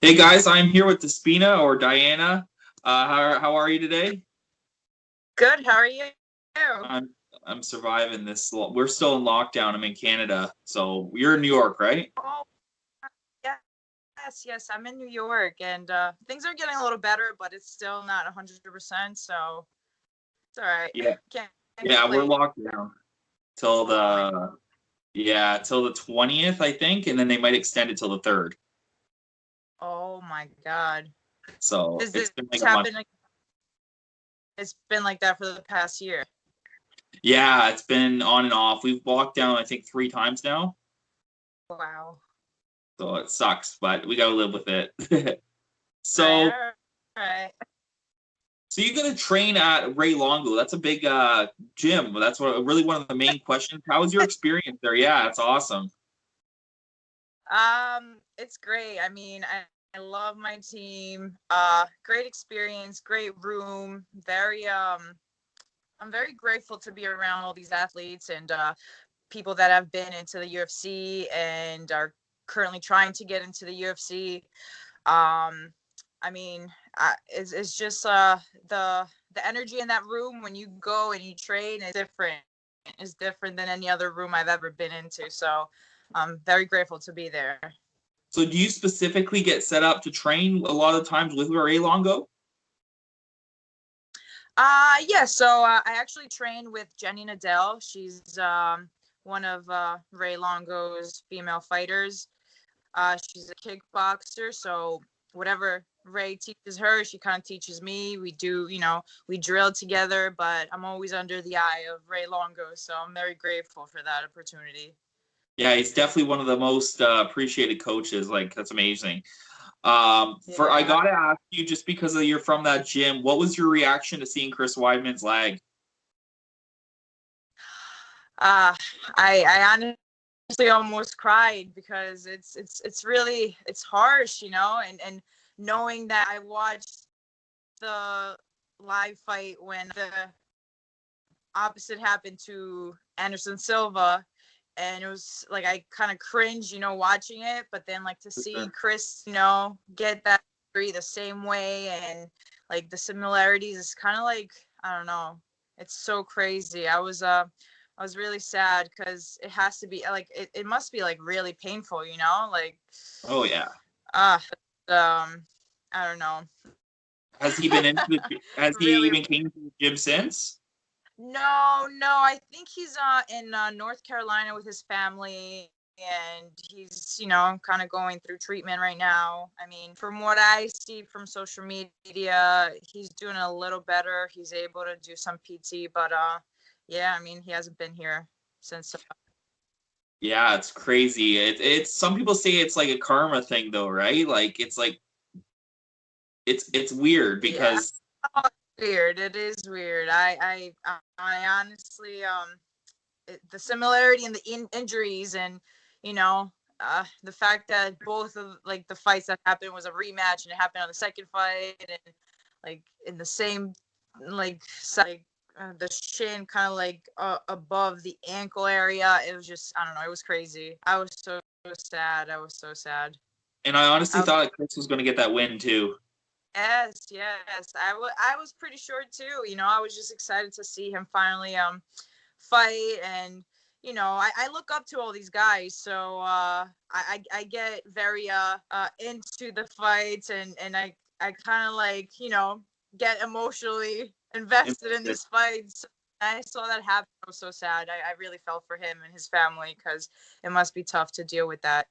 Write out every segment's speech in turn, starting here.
Hey guys, I'm here with Despina or Diana. How are you today? Good. How are you? I'm I'm surviving this. We're still in lockdown. I'm in Canada, so you're in New York, right? Oh, yes. I'm in New York, and things are getting a little better, but it's still not 100%. So it's all right. Yeah, Can't yeah, we're complain. locked down till Oh my. till the 20th, I think, and then they might extend it till the 3rd. Oh my God. So Does it's this been like a month. happen? It's been like that for the past year. Yeah, it's been on and off. We've locked down, I think, 3 times now, Wow. so it sucks, but we gotta live with it. So All right. So you're gonna train at Ray Longo. That's a big gym. That's what really one of the main questions. How was your experience there? Yeah, it's awesome. It's great. I mean, I love my team. Great experience, great room. I'm very grateful to be around all these athletes and people that have been into the UFC and are currently trying to get into the UFC. Um, I mean, it's just the energy in that room when you go and you train is different. Is different than any other room I've ever been into. So I'm very grateful to be there. So do you specifically get set up to train a lot of times with Ray Longo? Yeah. So I actually trained with Jenny Nadell. She's one of Ray Longo's female fighters. She's a kickboxer, so whatever Ray teaches her, she kind of teaches me. We do, we drill together, but I'm always under the eye of Ray Longo, so I'm very grateful for that opportunity. Yeah, he's definitely one of the most appreciated coaches. Like that's amazing. For I Yeah. gotta ask you, just because you're from that gym, what was your reaction to seeing Chris Weidman's leg? Uh, I honestly almost cried because it's really it's harsh, and knowing that I watched the live fight when the opposite happened to Anderson Silva, and it was like I kind of cringed, watching it, but then like to see Chris, get that the same way, and like the similarities is kind of like, I don't know, it's so crazy. I was really sad because it has to be like it must be like really painful, like Oh yeah. uh um I don't know. Has he been into has he Really. even came to the gym since? No. I think he's in North Carolina with his family, and he's kind of going through treatment right now. I mean, from what I see from social media, he's doing a little better. He's able to do some PT, but yeah, I mean, he hasn't been here since. Yeah, it's crazy. It's some people say it's like a karma thing though, right? Like it's weird Yeah, because oh, weird. It is weird. I honestly the similarity in the injuries, and you know the fact that both of like the fights that happened was a rematch, and it happened on the second fight, and like in the same like side, the shin kind of like above the ankle area. It was just, I don't know, it was crazy. I was so sad. I was so sad. and I honestly I, thought that Chris was going to get that win too. yes. I was pretty sure too. I was just excited to see him finally fight, and I look up to all these guys, so I get very into the fights, and I kind of like get emotionally invested in these fights. I saw that happen. I was so sad. I really felt for him and his family because it must be tough to deal with that.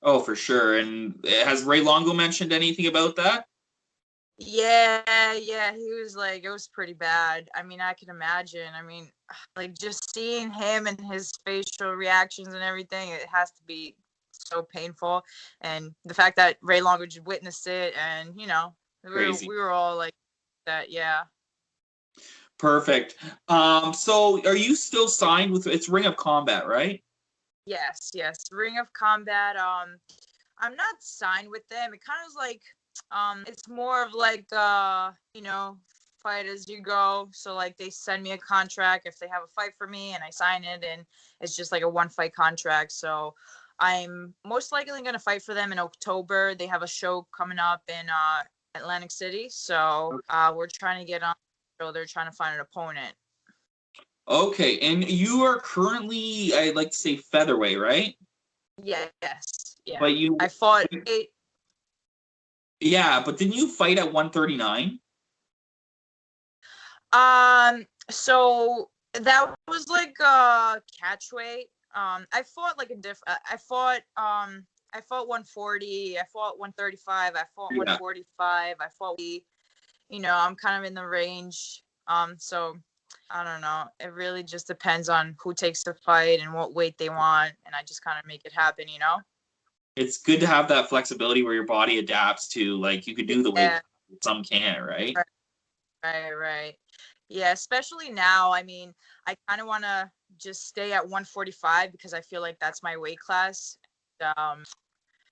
Oh, for sure. And has Ray Longo mentioned anything about that? Yeah, he was like, it was pretty bad. I mean, I can imagine. I mean, like just seeing him and his facial reactions and everything, it has to be so painful. And the fact that Ray Longo just witnessed it, and Crazy. we were all like that. Yeah. Perfect. So are you still signed with it's Ring of Combat, right? Yes. Ring of Combat. I'm not signed with them. It kind of like, it's more of like, fight as you go. So like they send me a contract if they have a fight for me, and I sign it, and it's just like a one fight contract. So I'm most likely going to fight for them in October. They have a show coming up in Atlantic City, so we're trying to get on. So they're trying to find an opponent. Okay, and you are currently, I'd like to say featherweight, right? Yes, yeah. But you, I fought 8. yeah, but didn't you fight at 139? So that was like catch weight. I fought like a I fought 140, I fought 135, I fought Yeah, 145, I fought, I'm kind of in the range. So I don't know. It really just depends on who takes the fight and what weight they want, and I just kind of make it happen. it's good to have that flexibility where your body adapts to, like, you could do the weight, Yeah, some can't, right? right. Yeah, especially now. I mean, I kind of want to just stay at 145 because I feel like that's my weight class. Um,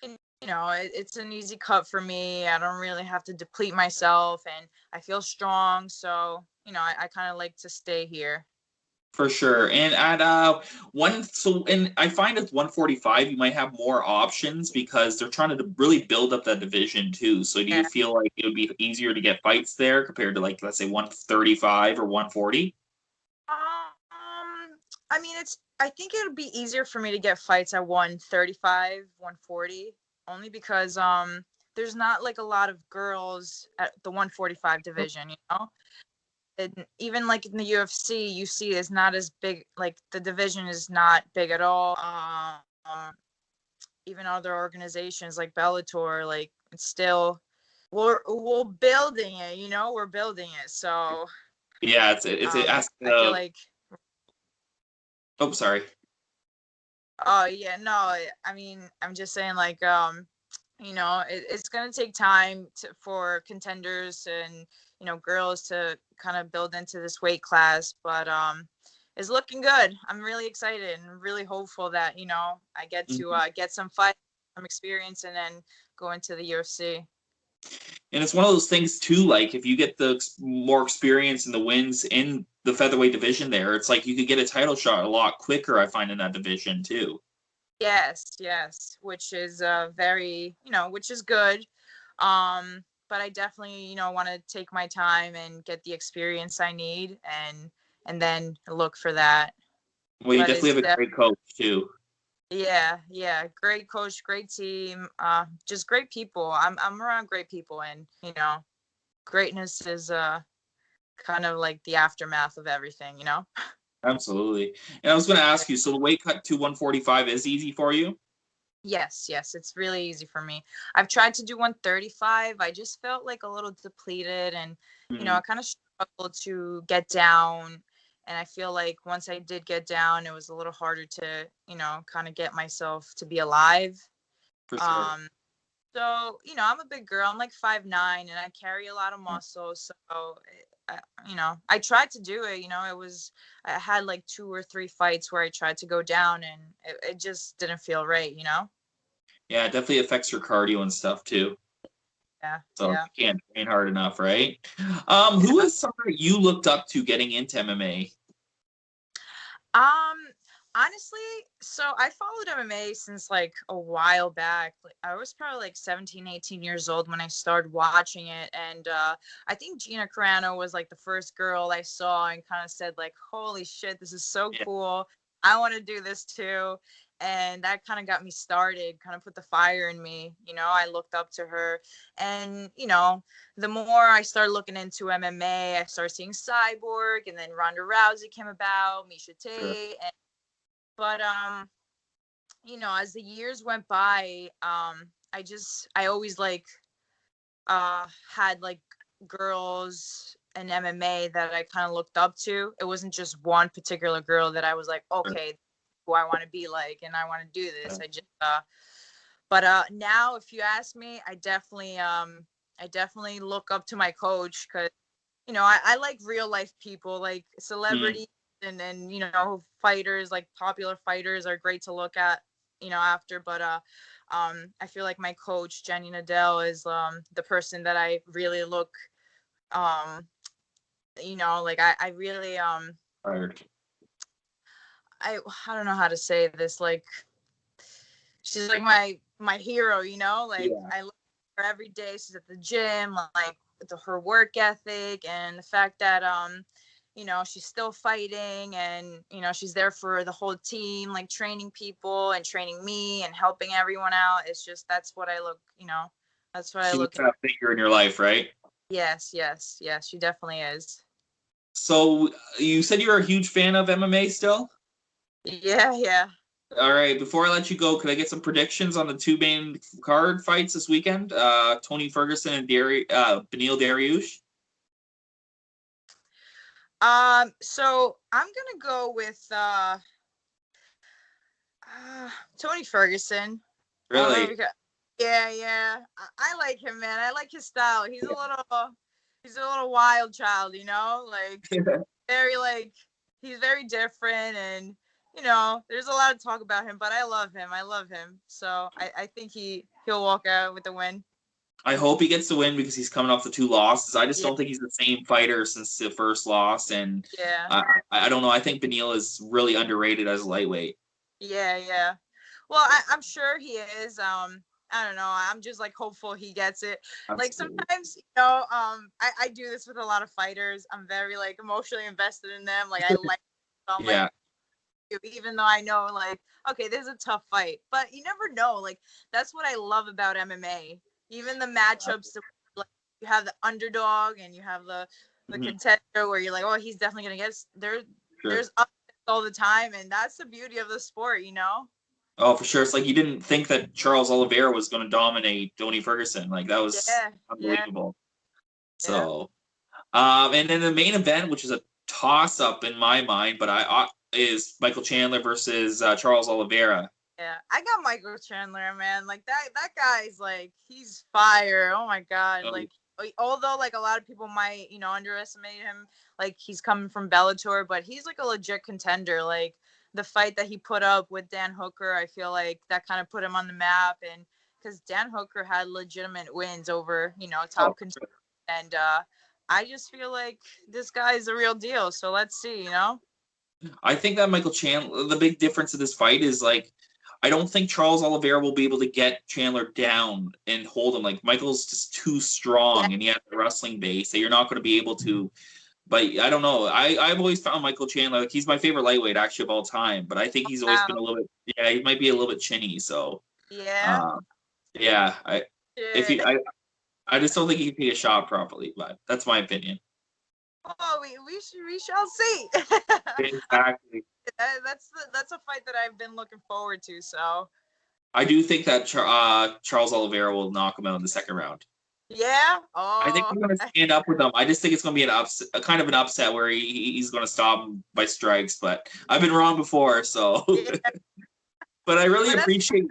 and, it's an easy cut for me. I don't really have to deplete myself, and I feel strong. So, I kind of like to stay here. For sure. And at and I find at 145 you might have more options because they're trying to really build up that division too. So do you Yeah. feel like it would be easier to get fights there compared to, like, let's say 135 or 140? I mean, I think it would be easier for me to get fights at 135, 140, only because there's not like a lot of girls at the 145 division. And even like in the UFC, you see it's not as big, like the division is not big at all. Even other organizations like Bellator, like it's still we're building it. We're building it. So Yeah, it has I feel like, oh, sorry. oh yeah, no, I mean, I'm just saying, like, it's gonna take time for contenders and girls to kind of build into this weight class, but it's looking good. I'm really excited and really hopeful that I get to Mhm. get some fight, some experience, and then go into the UFC. And it's one of those things too, like if you get the more experience and the wins in the featherweight division there, it's like you could get a title shot a lot quicker, I find, in that division too. Yes, which is which is good. But I definitely, want to take my time and get the experience I need and then look for that. Well, you But definitely it's have a great coach too. yeah, great coach, great team, just great people. I'm around great people, and greatness is kind of like the aftermath of everything. Absolutely. And I was going to ask you, so the weight cut to 145 is easy for you? Yes, it's really easy for me. I've tried to do 135. I just felt like a little depleted, and Mhm. I kind of struggled to get down. And I feel like once I did get down, it was a little harder to, kind of get myself to be alive. For sure. Um, so, I'm a big girl. I'm like 5'9", and I carry a lot of muscle. So, I tried to do it. I had like 2 or 3 fights where I tried to go down, and it just didn't feel right. Yeah, it definitely affects your cardio and stuff too. Yeah, So yeah. you can't train hard enough, right? Who Yeah. is someone you looked up to getting into MMA? Um, Honestly, so I followed MMA since like a while back. Like I was probably like 17, 18 years old when I started watching it. And I think Gina Carano was like the first girl I saw and kind of said like, holy shit, this is so Yeah, cool. I want to do this too. And that kind of got me started, kind of put the fire in me. I looked up to her. And, the more I started looking into MMA, I started seeing Cyborg, and then Ronda Rousey came about, Misha sure. Tate, but as the years went by, I always like had like girls in MMA that I kind of looked up to. It wasn't just one particular girl that I was like, okay, who I want to be like, and I want to do this. But now if you ask me, I definitely look up to my coach because I like real life people, like Mhm. celebrities and fighters, like popular fighters are great to look at, after. But I feel like my coach, Jenny Nadell, is the person that I really look, um, like I really Fired. I don't know how to say this, like she's like my hero, you know, like Yeah. I look at her every day. She's at the gym, like her work ethic and the fact that you know, she's still fighting and, you know, she's there for the whole team, like training people and training me and helping everyone out. It's just, that's what I look, you know, that's what I She's look at. a figure in your life, right? Yes, yes, yes, she definitely is. So you said you're a huge fan of MMA still? Yeah, yeah. All right, before I let you go, could I get some predictions on the two main card fights this weekend? Tony Ferguson and Beneil Dariush. So I'm gonna go with Tony Ferguson. Only Really? because, yeah, yeah. I like him, man. I like his style. He's a little wild child, you know, like very like he's very different, and you know, there's a lot of talk about him, but I love him. I love him. So I think he'll walk out with the win. I hope he gets the win because he's coming off the two losses. I just Yeah, don't think he's the same fighter since the first loss, and yeah, I don't know. I think Beneil is really underrated as a lightweight. yeah, yeah. Well, I'm sure he is. I don't know. I'm just like hopeful he gets it. Like Absolutely. sometimes, you know, I do this with a lot of fighters. I'm very like emotionally invested in them. Like I like, so I'm like, Yeah. even though I know like, okay, this is a tough fight, but you never know. Like that's what I love about MMA. Even the matchups, like you have the underdog and you have the Mhm. contender where you're like, oh, he's definitely gonna get there. Sure. There's upsets all the time, and that's the beauty of the sport, you know. Oh, for sure. It's like you didn't think that Charles Oliveira was going to dominate Tony Ferguson. Like that was Yeah, yeah, unbelievable. yeah, So, and then the main event, which is a toss up in my mind, but is Michael Chandler versus Charles Oliveira. yeah. I got Michael Chandler, man. Like that guy's like he's fire. Oh my god. Um, Like although like a lot of people might, you know, underestimate him, like he's coming from Bellator, but he's like a legit contender. Like the fight that he put up with Dan Hooker, I feel like that kind of put him on the map, and because Dan Hooker had legitimate wins over, you know, oh, top contenders, and I just feel like this guy is the real deal. So let's see, you know. I think that Michael Chandler, the big difference of this fight is like, I don't think Charles Oliveira will be able to get Chandler down and hold him. Like Michael's just too Yeah. strong, and he has the wrestling base that you're not going to be able to. But I don't know. I've always found Michael Chandler like he's my favorite lightweight actually of all time. But I think he's always been Wow. a little bit. Yeah, he might be a little bit chinny. So Yeah. um, yeah, if Shit. you I just don't think he can take a shot properly. But that's my opinion. Oh, we shall see. Exactly. That's a fight that I've been looking forward to. So I do think that Charles Oliveira will knock him out in the second round. yeah. I think Oh, I'm going to stand up with him. I just think it's going to be an upset, a kind of an upset where he's going to stop him by strikes. But I've been wrong before, so. yeah. But I really But that's appreciate.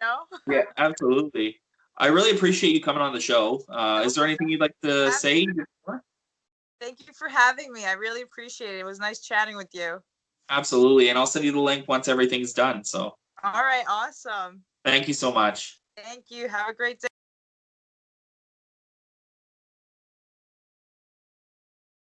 no. Yeah, absolutely. I really appreciate you coming on the show. No, Is there anything you'd like to say? thank you for having me. I really appreciate it. It was nice chatting with you. Absolutely, and I'll send you the link once everything's done. So All right. Awesome. thank you so much. Thank you. Have a great day.